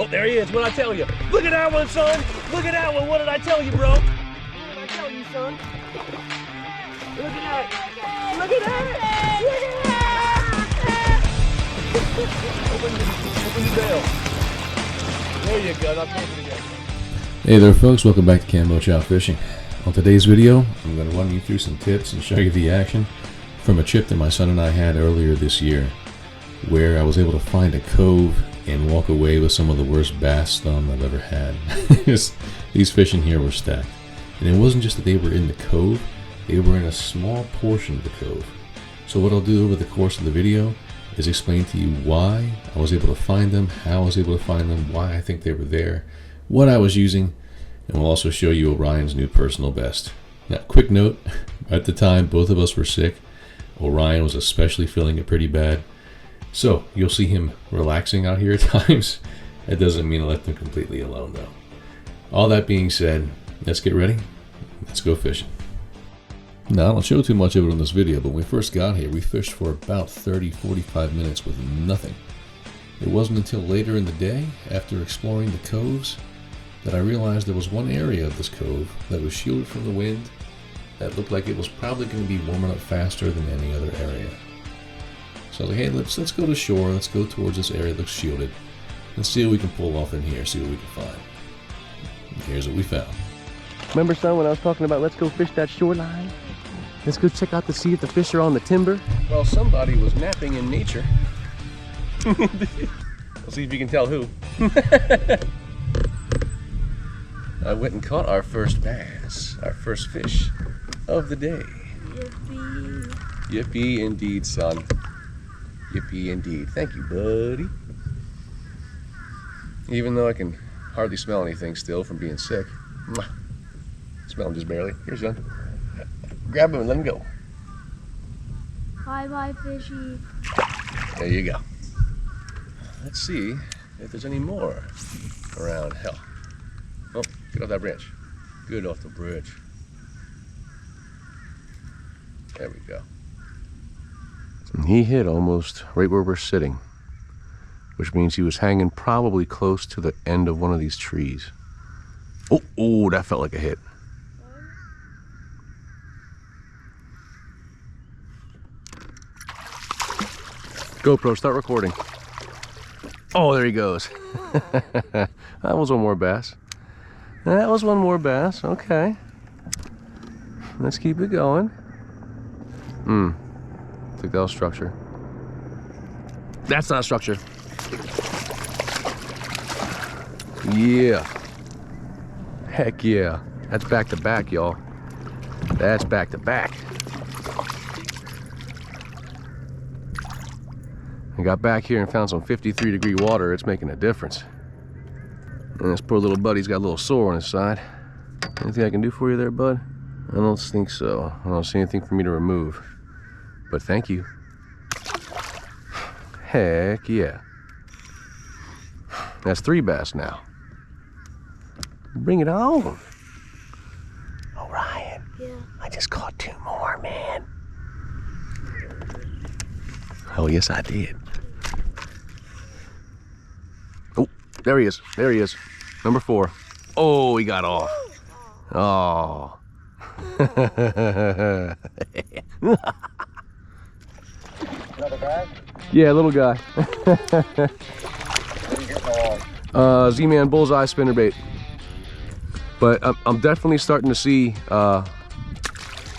Oh, there he is. What did I tell you? Look at that one, son. Look at that one. What did I tell you, bro? What did I tell you, son? Look at that. Look at that. Look at that. Open the bail. There you go. Now close it again. Hey there, folks. Welcome back to Kambotrout Fishing. On today's video, I'm going to run you through some tips and show you the action from a trip that my son and I had earlier this year, where I was able to find a cove and walk away with some of the worst bass thumb I've ever had. These fish in here were stacked. And it wasn't just that they were in the cove, they were in a small portion of the cove. So what I'll do over the course of the video is explain to you why I was able to find them, how I was able to find them, why I think they were there, what I was using, and we'll also show you Orion's new personal best. Now, quick note, at the time both of us were sick. Orion was especially feeling it pretty bad. So you'll see him relaxing out here at times. That doesn't mean I left him completely alone though. All that being said, let's get ready. Let's go fishing. Now, I don't show too much of it on this video, but when we first got here, we fished for about 30-45 minutes with nothing. It wasn't until later in the day, after exploring the coves, that I realized there was one area of this cove that was shielded from the wind that looked like it was probably going to be warming up faster than any other area. So I was like, hey, let's go to shore, let's go towards this area that looks shielded, and see what we can pull off in here, see what we can find. And here's what we found. Remember, son, when I was talking about let's go fish that shoreline? Let's go check out to see if the fish are on the timber. Well, somebody was napping in nature. We'll see if you can tell who. I went and caught our first bass, our first fish of the day. Yippee. Yippee indeed, son. Yippee indeed. Thank you, buddy. Even though I can hardly smell anything still from being sick. Smell them just barely. Here, son. Grab him and let him go. Bye-bye, fishy. There you go. Let's see if there's any more around. Hell. Oh, get off that branch. Good off the bridge. There we go. He hit almost right where we're sitting, which means he was hanging probably close to the end of one of these trees. Oh, that felt like a hit. GoPro, start recording. Oh, there he goes. That was one more bass. That was one more bass. Okay. Let's keep it going. Think that was structure. That's not structure. Yeah. Heck yeah. That's back to back, y'all. That's back to back. I got back here and found some 53-degree water. It's making a difference. And this poor little buddy's got a little sore on his side. Anything I can do for you there, bud? I don't think so. I don't see anything for me to remove. But thank you. Heck yeah. That's 3 bass now. Bring it on. Orion. Yeah. I just caught 2 more, man. Oh, yes, I did. Oh, there he is. There he is. Number 4. Oh, he got off. Oh. Another guy? Yeah, little guy. Z-Man bullseye spinnerbait. But I'm definitely starting to see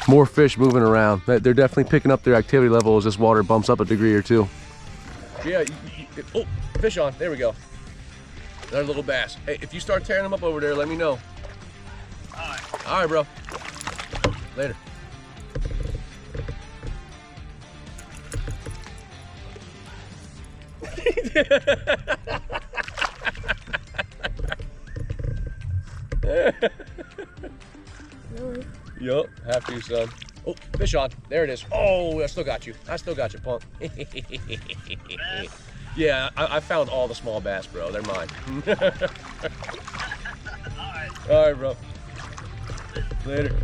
more fish moving around. They're definitely picking up their activity level as this water bumps up a degree or 2. Yeah, oh, fish on. There we go. Another little bass. Hey, if you start tearing them up over there, let me know. All right, bro. Later. Really? Yup, have to, son. Oh, fish on. There it is. Oh, I still got you. I still got you, punk. Yeah, I found all the small bass, bro. They're mine. All right, bro. Later.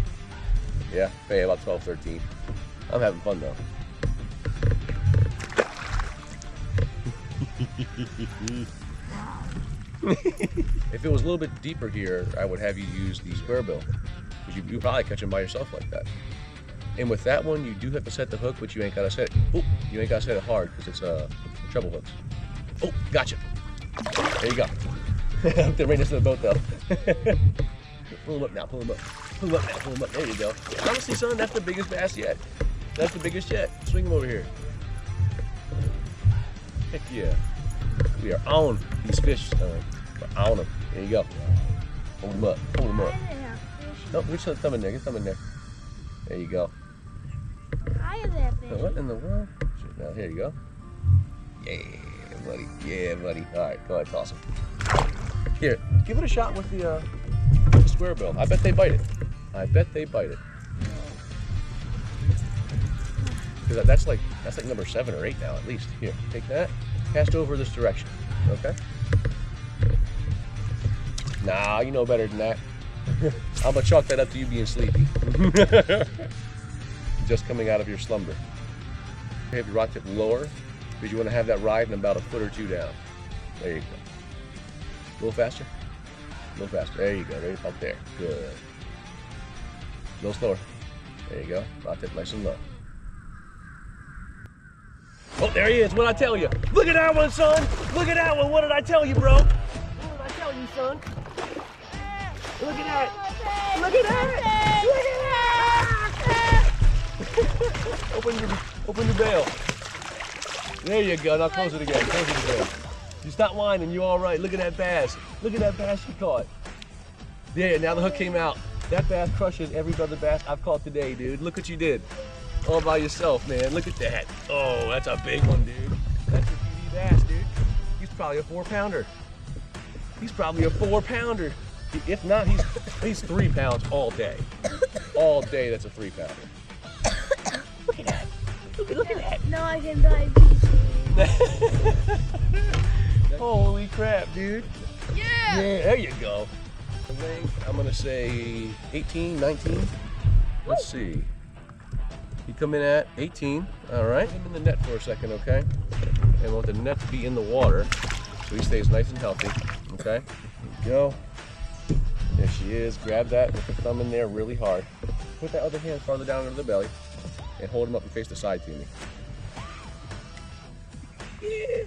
Yeah, hey, about 12, 13. I'm having fun, though. If it was a little bit deeper here, I would have you use the square bill, because you probably catch them by yourself like that. And with that one, you do have to set the hook, but you ain't gotta set it. Oh, you ain't gotta set it hard because it's treble hooks. Oh, gotcha. There you go. They're right next to the boat though. Pull him up now. Pull him up. Pull him up now. Pull him up. There you go. Honestly, son, that's the biggest bass yet. That's the biggest yet. Swing him over here. Heck yeah. We are on these fish, son. We're on them. There you go. Hold him up. Hold him up. No, which thumb in there? Get thumb in there. There you go. I have that fish. Now, what in the world? Now, here you go. Yeah, buddy. Yeah, buddy. All right, go ahead, toss him. Here, give it a shot with the square bill. I bet they bite it. I bet they bite it. Because that's like number 7 or 8 now, at least. Here, take that. Cast over this direction. Okay. Nah, you know better than that. I'm gonna chalk that up to you being sleepy. Just coming out of your slumber. Have your rod tip lower because you want to have that riding about a foot or 2 down. There you go. A little faster. A little faster. There you go. Right up there. Good. A little slower. There you go. Rod tip nice and low. Oh, there he is. What'd I tell you? Look at that one, son. Look at that one. What did I tell you, bro? What did I tell you, son? Look at that. Look at that. Look at that. Open your bail. There you go. Now close it again. Close it again. You stop whining. You all right? Look at that bass. Look at that bass you caught. Yeah. Now the hook came out. That bass crushes every other bass I've caught today, dude. Look what you did. All by yourself, man. Look at that. Oh, that's a big one, dude. That's a TV bass, dude. He's probably a 4-pounder. He's probably a 4-pounder. If not, he's 3 pounds all day. All day, that's a 3-pounder. Look at that. Look at that. No, I can dive easy. Holy crap, dude. Yeah. Yeah, there you go. I'm gonna say 18, 19. Let's see. You come in at 18, all right? Put him in the net for a second, okay? And we want the net to be in the water so he stays nice and healthy, okay? There you go. There she is. Grab that with the thumb in there really hard. Put that other hand farther down under the belly and hold him up and face the side to me. Yeah,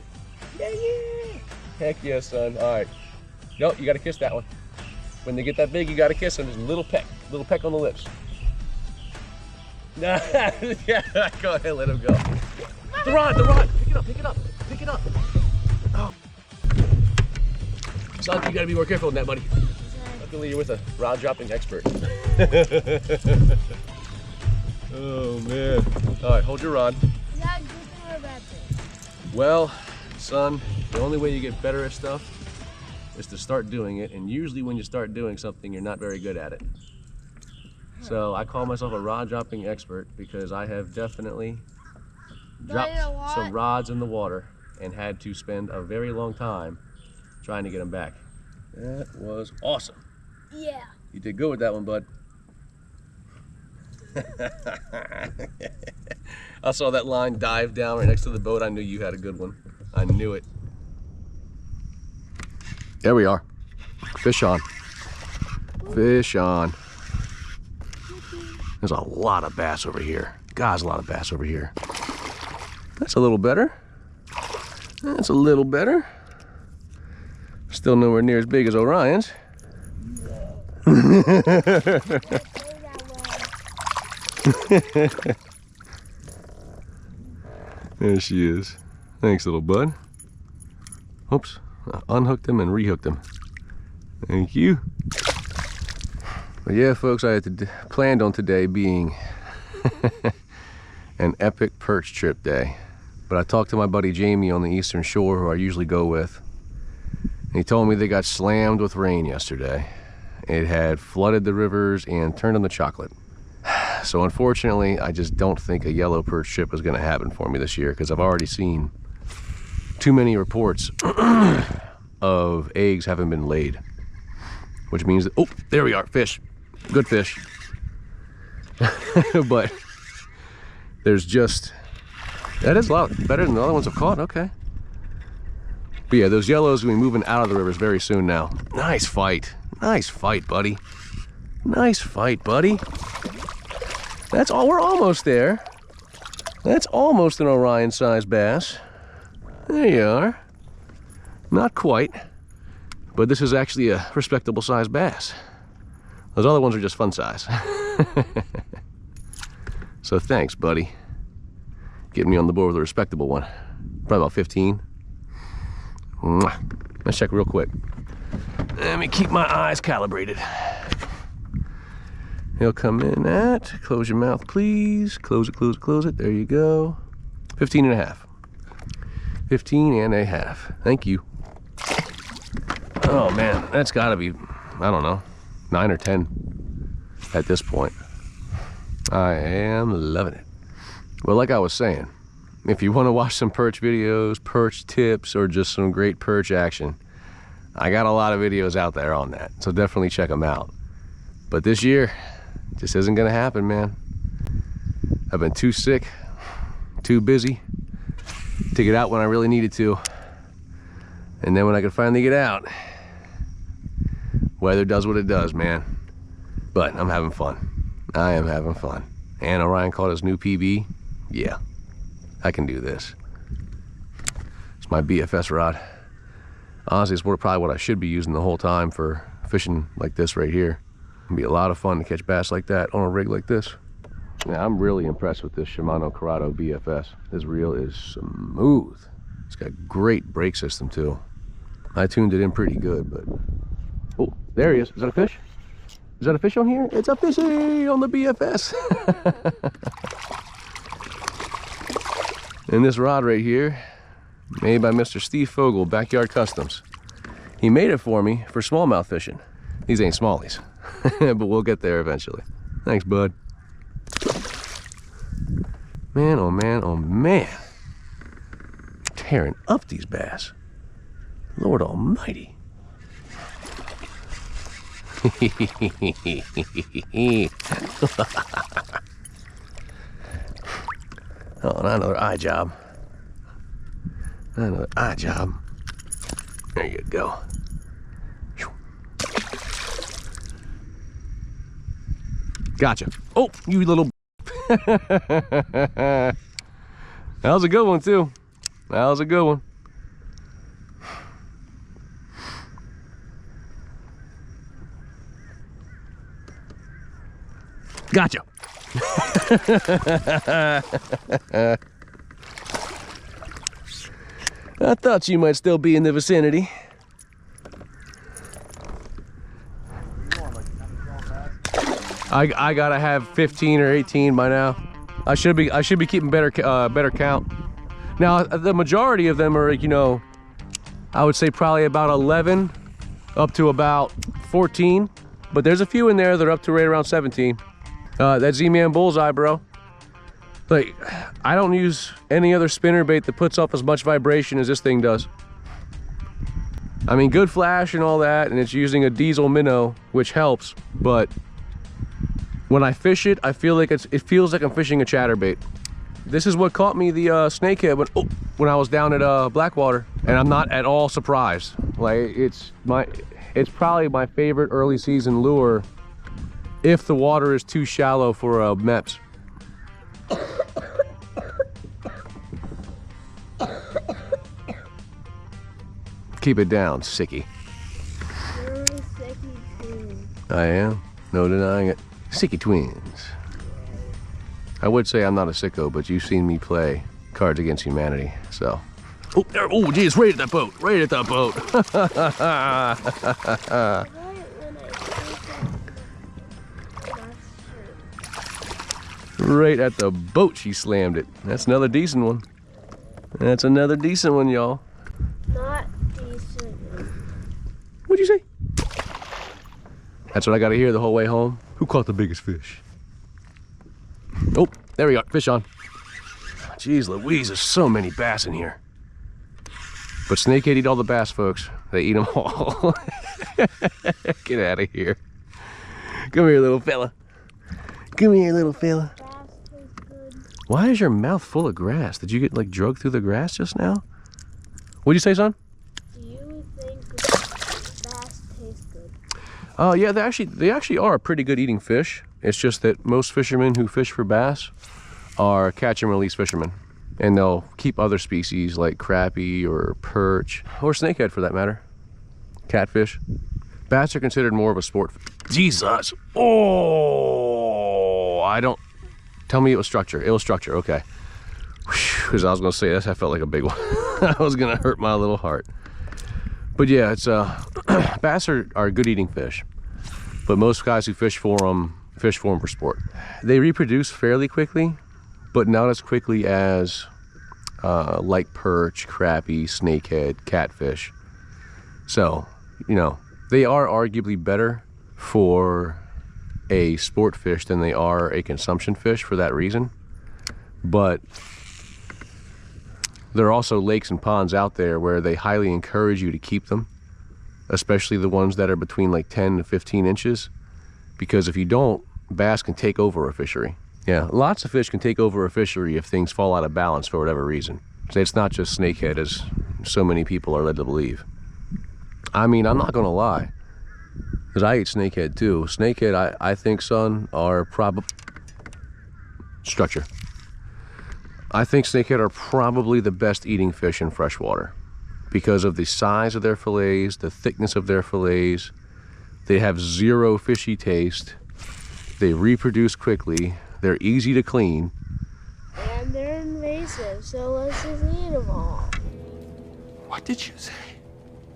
yeah, yeah. Heck yeah, son. All right. No, you gotta kiss that one. When they get that big, you gotta kiss them. Just a little peck on the lips. Nah, yeah, go ahead, let him go. The rod, pick it up, pick it up, pick it up. Oh. Son, you gotta be more careful with that, buddy. Luckily, you're with a rod dropping expert. Oh man. All right, hold your rod. Yeah, good thing or bad thing? Well, son, the only way you get better at stuff is to start doing it, and usually when you start doing something, you're not very good at it. So I call myself a rod dropping expert because I have definitely dropped some rods in the water and had to spend a very long time trying to get them back. That was awesome. Yeah. You did good with that one, bud. I saw that line dive down right next to the boat. I knew you had a good one. I knew it. There we are. Fish on. Fish on. There's a lot of bass over here. God, there's a lot of bass over here. That's a little better. That's a little better. Still nowhere near as big as Orion's. There she is. Thanks, little bud. Oops. Unhooked him and rehooked him. Thank you. But yeah, folks, I had planned on today being an epic perch trip day. But I talked to my buddy Jamie on the Eastern Shore, who I usually go with. And he told me they got slammed with rain yesterday. It had flooded the rivers and turned them to chocolate. So unfortunately, I just don't think a yellow perch trip is going to happen for me this year, because I've already seen too many reports of eggs having been laid. Which means that, oh, there we are, fish. Good fish. But there's just, that is a lot better than the other ones I've caught. Okay. But yeah, those yellows will be moving out of the rivers very soon now. Nice fight. Nice fight, buddy. Nice fight, buddy. That's all. We're almost there. That's almost an Orion-sized bass. There you are. Not quite. But this is actually a respectable sized bass. Those other ones are just fun size. So thanks, buddy. Getting me on the board with a respectable one. Probably about 15. Mwah. Let's check real quick. Let me keep my eyes calibrated. He'll come in at, close your mouth, please. Close it, close it, close it. There you go. 15 and a half. 15 and a half. Thank you. Oh man, that's gotta be, I don't know, 9 or 10 at this point. I am loving it. Well, like I was saying, if you want to watch some perch videos, perch tips, or just some great perch action, I got a lot of videos out there on that, so definitely check them out. But this year, just isn't gonna happen, man. I've been too sick, too busy to get out when I really needed to. And then when I could finally get out, weather does what it does, man. But I'm having fun. I am having fun. And Orion caught his new PB. Yeah, I can do this. It's my BFS rod. Honestly, it's probably what I should be using the whole time for fishing like this right here. It'd be a lot of fun to catch bass like that on a rig like this. Yeah, I'm really impressed with this Shimano Corrado BFS. This reel is smooth. It's got great brake system too. I tuned it in pretty good, but... Oh, there he is. Is that a fish? Is that a fish on here? It's a fishy on the BFS. And this rod right here, made by Mr. Steve Fogel, Backyard Customs. He made it for me for smallmouth fishing. These ain't smallies, but we'll get there eventually. Thanks, bud. Man, oh man, oh man. Tearing up these bass. Lord almighty. Oh, another eye job. Another eye job. There you go. Gotcha. Oh, you little... That was a good one, too. That was a good one. Gotcha. I thought you might still be in the vicinity. I gotta have 15 or 18 by now. I should be keeping better count. Now the majority of them are, you know, I would say probably about 11 up to about 14, but there's a few in there that are up to right around 17. That Z-Man Bullseye, bro. Like, I don't use any other spinnerbait that puts off as much vibration as this thing does. I mean, good flash and all that, and it's using a diesel minnow, which helps, but when I fish it, I feel like it feels like I'm fishing a chatterbait. This is what caught me the snakehead when I was down at Blackwater, and I'm not at all surprised. Like, it's probably my favorite early season lure if the water is too shallow for MEPS. Keep it down, sicky. You're a sicky too. I am, no denying it. Sicky twins. I would say I'm not a sicko, but you've seen me play Cards Against Humanity, so. Oh, there, oh, geez, right at that boat, right at that boat. Right at the boat, she slammed it. That's another decent one. That's another decent one, y'all. Not decent. What'd you say? That's what I gotta hear the whole way home. Who caught the biggest fish? Oh, there we go, fish on. Jeez Louise, there's so many bass in here. But snakehead eat all the bass, folks. They eat them all. Get out of here. Come here, little fella. Come here, little fella. Why is your mouth full of grass? Did you get like drugged through the grass just now? What'd you say, son? Oh yeah, they actually are a pretty good eating fish. It's just that most fishermen who fish for bass are catch and release fishermen, and they'll keep other species like crappie or perch or snakehead for that matter, catfish. Bass are considered more of a sport. Jesus! Oh, I don't. Tell me it was structure. It was structure. Okay. Because I was gonna say that felt like a big one. I was gonna hurt my little heart. But yeah, it's bass are good eating fish, but most guys who fish for them for sport. They reproduce fairly quickly, but not as quickly as like perch, crappie, snakehead, catfish. So, you know, they are arguably better for a sport fish than they are a consumption fish for that reason. But there are also lakes and ponds out there where they highly encourage you to keep them, especially the ones that are between like 10 to 15 inches, because if you don't, bass can take over a fishery. Yeah, lots of fish can take over a fishery if things fall out of balance for whatever reason. It's not just snakehead, as so many people are led to believe. I mean, I'm not gonna lie, because I eat snakehead too. Snakehead, I think, son, are probably structure. I think snakehead are probably the best eating fish in freshwater because of the size of their fillets, the thickness of their fillets. They have zero fishy taste. They reproduce quickly. They're easy to clean. And they're invasive, so let's just eat them all. What did you say?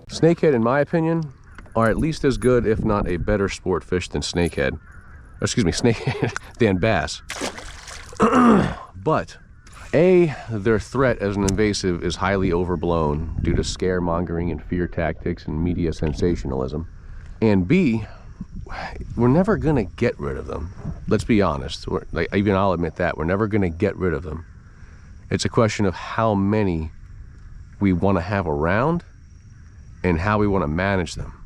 Snakehead, in my opinion, are at least as good, if not a better sport fish than snakehead. Excuse me, snakehead than bass. But their threat as an invasive is highly overblown due to scaremongering and fear tactics and media sensationalism. And B, we're never gonna get rid of them. Let's be honest. Even I'll admit that. We're never gonna get rid of them. It's a question of how many we want to have around and how we want to manage them.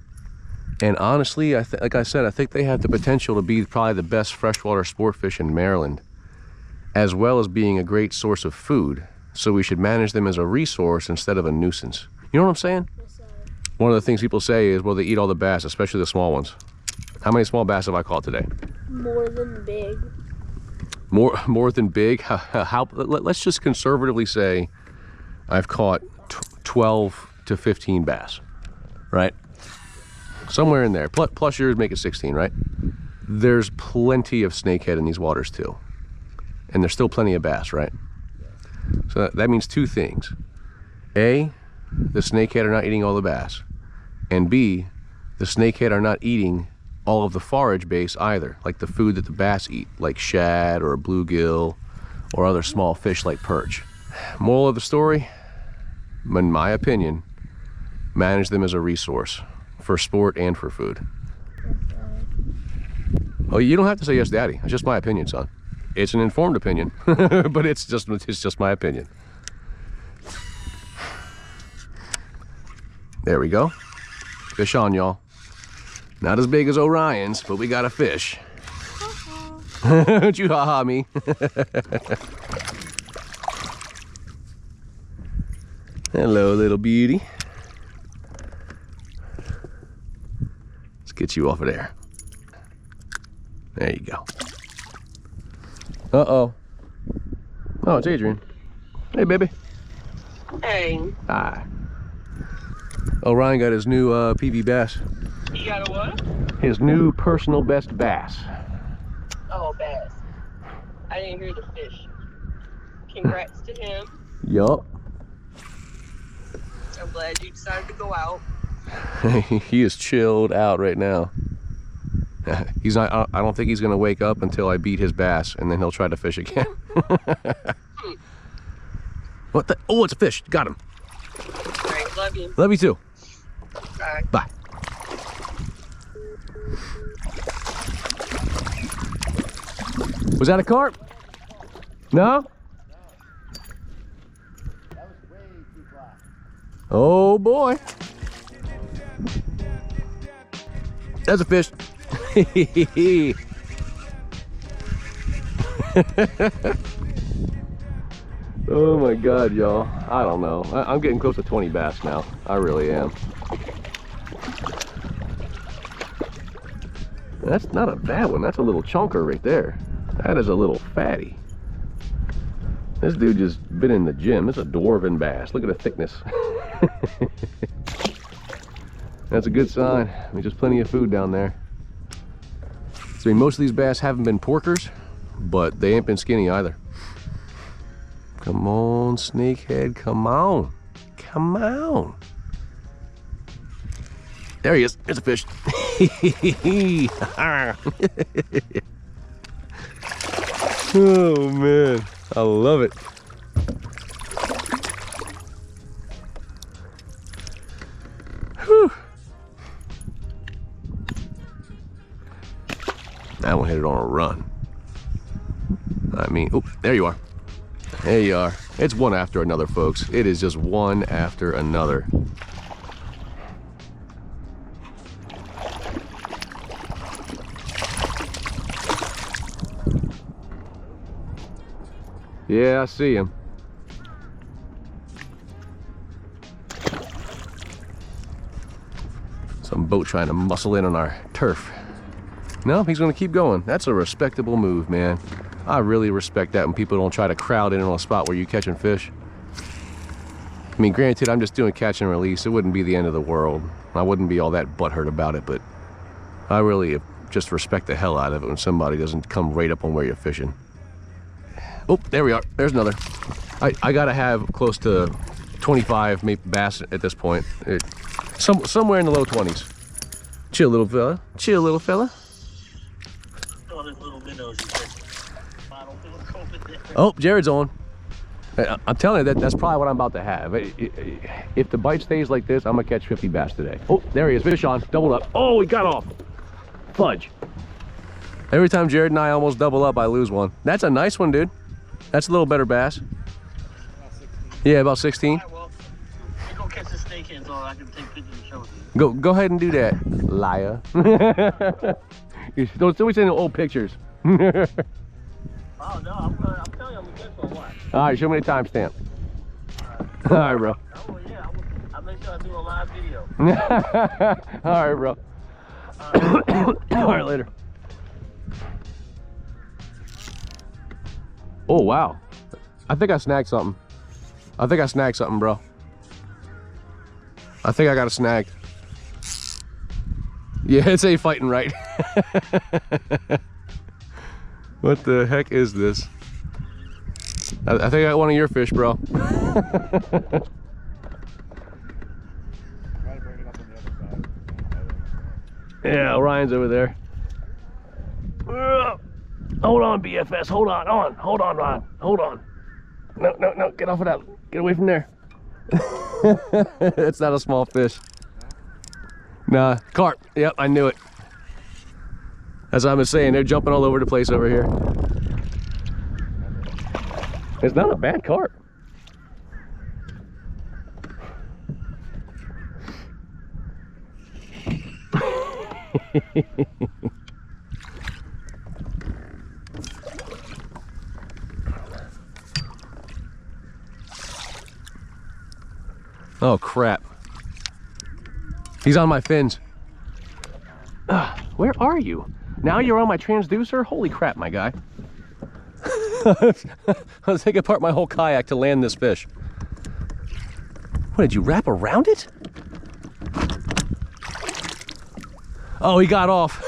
And honestly, like I said, I think they have the potential to be probably the best freshwater sport fish in Maryland, as well as being a great source of food. So we should manage them as a resource instead of a nuisance. You know what I'm saying? Yes, sir. One of the things people say is, well, they eat all the bass, especially the small ones. How many small bass have I caught today? More than big. More than big? Let's just conservatively say I've caught 12 to 15 bass, right? Somewhere in there. Plus yours make it 16, right? There's plenty of snakehead in these waters too. And there's still plenty of bass, right? So that means two things. A, the snakehead are not eating all the bass. And B, the snakehead are not eating all of the forage base either, like the food that the bass eat, like shad or bluegill or other small fish like perch. Moral of the story, in my opinion, manage them as a resource for sport and for food. Oh, you don't have to say yes, Daddy. It's just my opinion, son. It's an informed opinion, but it's just my opinion. There we go. Fish on, y'all. Not as big as Orion's, but we got a fish. Don't you ha-ha me. Hello, little beauty. Let's get you off of there. There you go. Uh-oh. Oh, it's Adrian. Hey, baby. Hey. Hi. Oh, Ryan got his new PB bass. You got a what? His new personal best bass. Oh, bass. I didn't hear the fish. Congrats to him. Yup. I'm glad you decided to go out. He is chilled out right now. He's not. I don't think he's gonna wake up until I beat his bass, and then he'll try to fish again. What the? Oh, it's a fish. Got him. All right, love you. Love you too. Bye. Bye. Was that a carp? No? Oh boy. That's a fish. Oh my God, y'all. I don't know. I'm getting close to 20 bass now. I really am. That's not a bad one. That's a little chunker right there. That is a little fatty. This dude just been in the gym. This is a dwarven bass. Look at the thickness. That's a good sign. There's just plenty of food down there. So, I mean, most of these bass haven't been porkers, but they ain't been skinny either. Come on, snakehead, come on. Come on. There he is. There's a fish. Oh, man. I love it. Whew. That one hit it on a run. I mean, oh, there you are. There you are. It's one after another, folks. It is just one after another. Yeah, I see him. Some boat trying to muscle in on our turf. No, he's gonna keep going. That's a respectable move, man. I really respect that when people don't try to crowd in on a spot where you're catching fish. I mean, granted, I'm just doing catch and release. It wouldn't be the end of the world. I wouldn't be all that butthurt about it, but I really just respect the hell out of it when somebody doesn't come right up on where you're fishing. Oh, there we are. There's another. I gotta have close to 25 maybe bass at this point. Somewhere in the low 20s. Chill, little fella. Chill, little fella. Oh, this little minnows. Oh, Jared's on. I'm telling you, that's probably what I'm about to have. If the bite stays like this, I'm gonna catch 50 bass today. Oh, there he is. Fish on. Doubled up. Oh, he got off. Fudge. Every time Jared and I almost double up, I lose one. That's a nice one, dude. That's a little better bass. About 16. Yeah, about 16. All right, well, you go catch the snakehead so I can take pictures and show you. Go ahead and do that, liar. Don't be sending old pictures. Oh, no, I'm telling you, I'm good for a while. All right, show me the timestamp. All right, bro. Oh, yeah, I'll make sure I do a live video. All right, bro. All right, later. Oh, wow. I think I snagged something. I think I snagged something, bro. I think I got a snag. Yeah, it's a fighting right. What the heck is this? I think I got one of your fish, bro. Try to bring it up on the other side. Yeah, Ryan's over there. Hold on, BFS. Hold on, Ron. Hold on. No, get off of that. Get away from there. It's not a small fish. Nah, carp. Yep, I knew it. As I was saying, they're jumping all over the place over here. It's not a bad carp. Oh crap. He's on my fins. Where are you? Now you're on my transducer? Holy crap, my guy. I was taking apart my whole kayak to land this fish. What, did you wrap around it? Oh, he got off.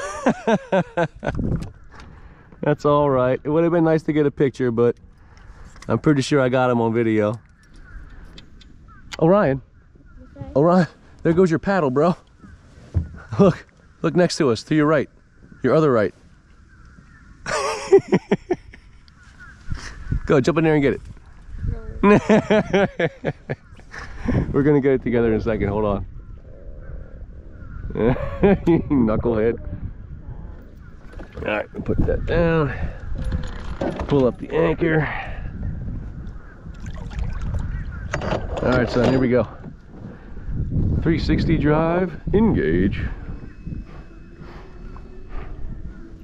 That's all right. It would have been nice to get a picture, but I'm pretty sure I got him on video. Orion. Okay. Orion, there goes your paddle, bro. Look next to us, to your right. Your other right. Go, jump in there and get it. No. We're gonna get it together in a second, hold on. Knucklehead. All right, we'll put that down. Pull up the anchor. All right, son, here we go. 360 drive, engage.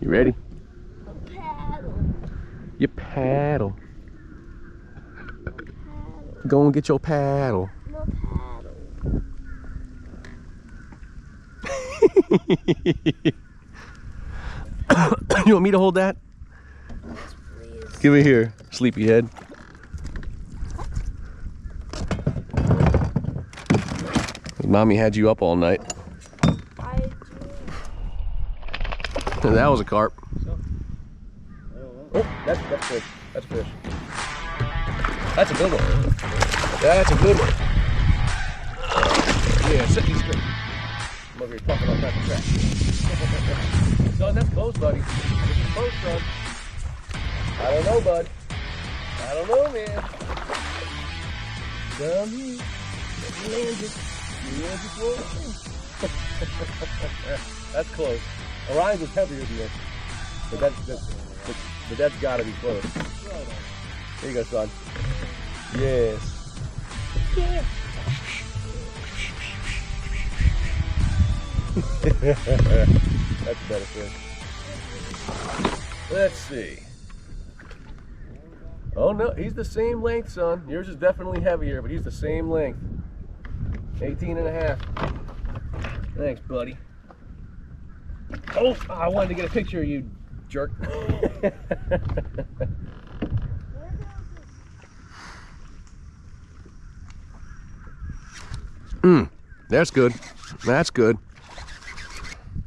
You ready? Paddle. You paddle. Paddle. Go and get your paddle. No paddle. You want me to hold that? Please. Give it here, sleepyhead. Mommy had you up all night. I do. That was a carp. Oh, that's fish. That's fish. That's a good one. That's a good one. Yeah, set these straight. I'm over here talking on TrackTribe. Son, that's close, buddy. This is close, son. I don't know, bud. I don't know, man. Down here. You land it. You land it slow. That's close. Orion's was heavier than this. But that's gotta be close. There you go, son. Yes. Yeah. That's better fish. Let's see. Oh no, he's the same length, son. Yours is definitely heavier, but he's the same length. 18.5. Thanks, buddy. Oh, I wanted to get a picture of you, jerk. That's good. That's good.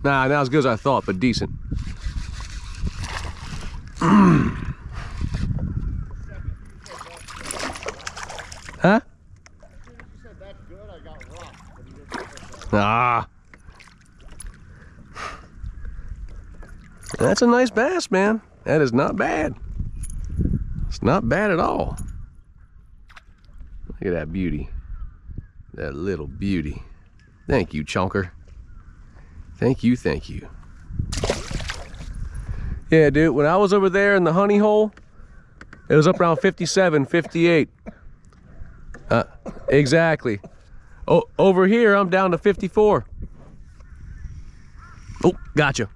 Nah, not as good as I thought, but decent. Huh? Ah. That's a nice bass, man. That is not bad. It's not bad at all. Look at that beauty. That little beauty. Thank you, chunker. Thank you, thank you. Yeah, dude, when I was over there in the honey hole, it was up around 57, 58. Exactly. Oh, over here, I'm down to 54. Oh, gotcha.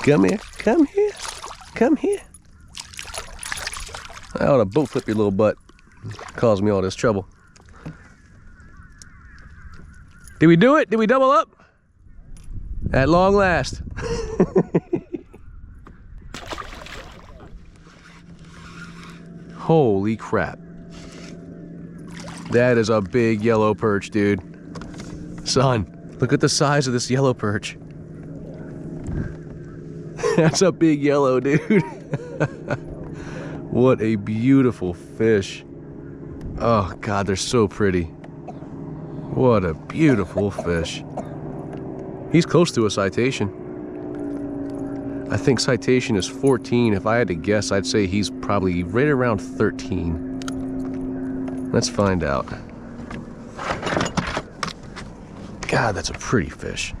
Come here, come here, come here. I ought to boat flip your little butt. Caused me all this trouble. Did we do it? Did we double up? At long last. Holy crap. That is a big yellow perch, dude. Son, look at the size of this yellow perch. That's a big yellow, dude. What a beautiful fish. Oh God, they're so pretty. What a beautiful fish. He's close to a citation. I think citation is 14. If I had to guess, I'd say he's probably right around 13. Let's find out. God, that's a pretty fish.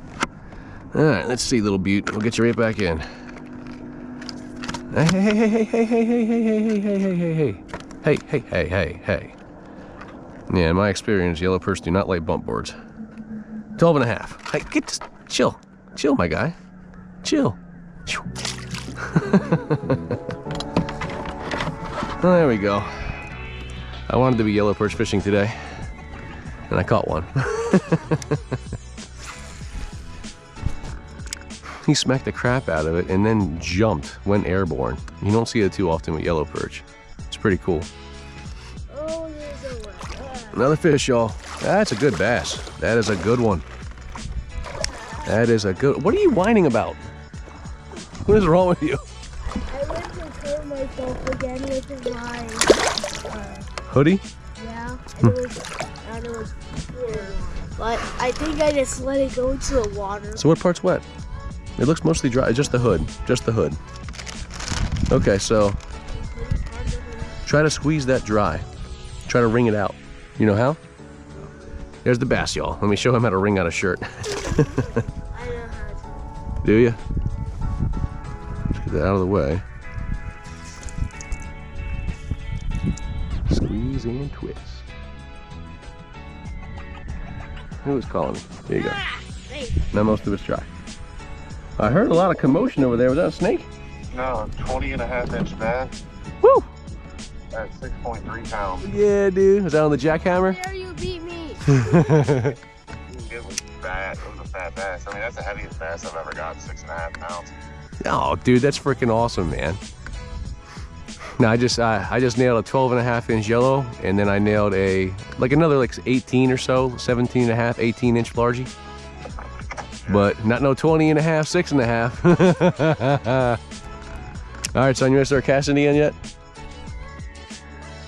All right, let's see, little beaut. We'll get you right back in. Hey, hey, hey, hey, hey, hey, hey, hey, hey, hey, hey, hey, hey, hey. Hey, hey, hey, hey, hey. Yeah, in my experience, yellow perch do not like bump boards. 12.5. Hey, get this, chill. Chill, my guy. Chill. Well, there we go. I wanted to be yellow perch fishing today, and I caught one. He smacked the crap out of it and then jumped, went airborne. You don't see it too often with yellow perch. It's pretty cool. Oh, there's a one. Another fish, y'all. That's a good bass. That is a good one. That is a good... What are you whining about? What is wrong with you? I went to hurt myself again with my Hoodie? yeah. And it was but I think I just let it go into the water. So what part's wet? It looks mostly dry. Just the hood. Just the hood. Okay, so try to squeeze that dry. Try to wring it out. You know how? There's the bass, y'all. Let me show him how to wring out a shirt. I know how to. Do you? Let's get that out of the way. Squeeze and twist. Who was calling me? There you go. Now most of it's dry. I heard a lot of commotion over there. Was that a snake? No, 20.5-inch bass. Woo! at 6.3 pounds. Yeah, dude. Was that on the jackhammer? There you beat me. It was fat. It was a fat bass. I mean, that's the heaviest bass I've ever got, 6.5 pounds. Oh, dude, that's freaking awesome, man. No, I just nailed a 12.5-inch yellow, and then I nailed another like 18 or so, 17.5, 18-inch largie. But not no 20.5, 6.5. All right, son, you wanna start casting again yet?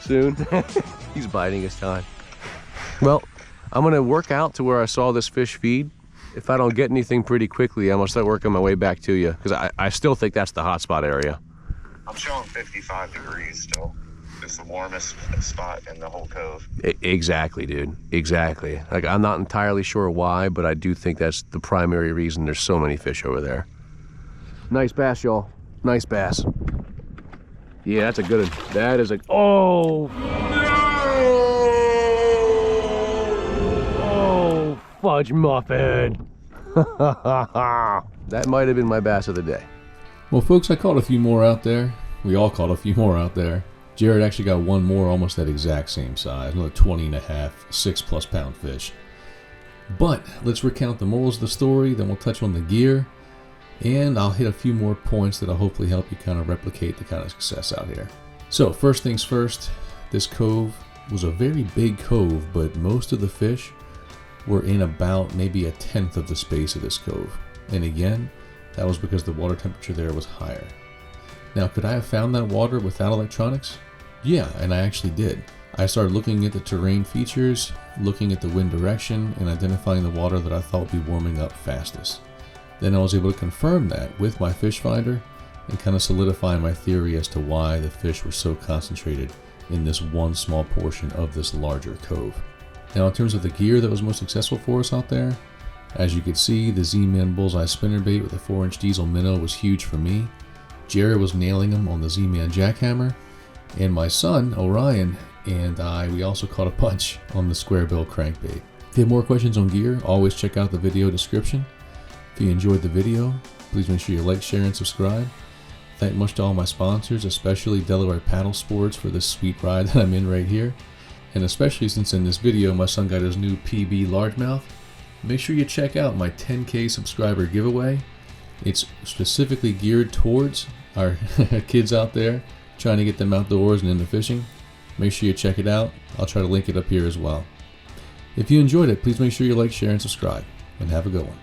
Soon? He's biding his time. Well, I'm gonna work out to where I saw this fish feed. If I don't get anything pretty quickly, I'm gonna start working my way back to you, because I still think that's the hot spot area. I'm showing 55 degrees still. It's the warmest spot in the whole cove. Exactly, dude. Exactly. Like, I'm not entirely sure why, but I do think that's the primary reason there's so many fish over there. Nice bass, y'all. Nice bass. Yeah, that's a good one. That is a... Oh! Oh, fudge muffin! That might have been my bass of the day. Well, folks, I caught a few more out there. We all caught a few more out there. Jared actually got one more almost that exact same size, another 20.5, 6+ pound fish. But let's recount the morals of the story, then we'll touch on the gear, and I'll hit a few more points that'll hopefully help you kind of replicate the kind of success out here. So first things first, this cove was a very big cove, but most of the fish were in about maybe 1/10 of the space of this cove. And again, that was because the water temperature there was higher. Now, could I have found that water without electronics? Yeah, and I actually did. I started looking at the terrain features, looking at the wind direction, and identifying the water that I thought would be warming up fastest. Then I was able to confirm that with my fish finder and kind of solidify my theory as to why the fish were so concentrated in this one small portion of this larger cove. Now, in terms of the gear that was most successful for us out there, as you can see, the Z-Man Bullseye spinnerbait with a 4-inch diesel minnow was huge for me. Jared was nailing them on the Z-Man jackhammer, and my son, Orion, and we also caught a bunch on the square bill crankbait. If you have more questions on gear, always check out the video description. If you enjoyed the video, please make sure you like, share, and subscribe. Thank much to all my sponsors, especially Delaware Paddle Sports for this sweet ride that I'm in right here. And especially since in this video my son got his new PB largemouth, make sure you check out my 10K subscriber giveaway. It's specifically geared towards our kids out there, trying to get them outdoors and into fishing. Make sure you check it out. I'll try to link it up here as well. If you enjoyed it, please make sure you like, share, and subscribe. And have a good one.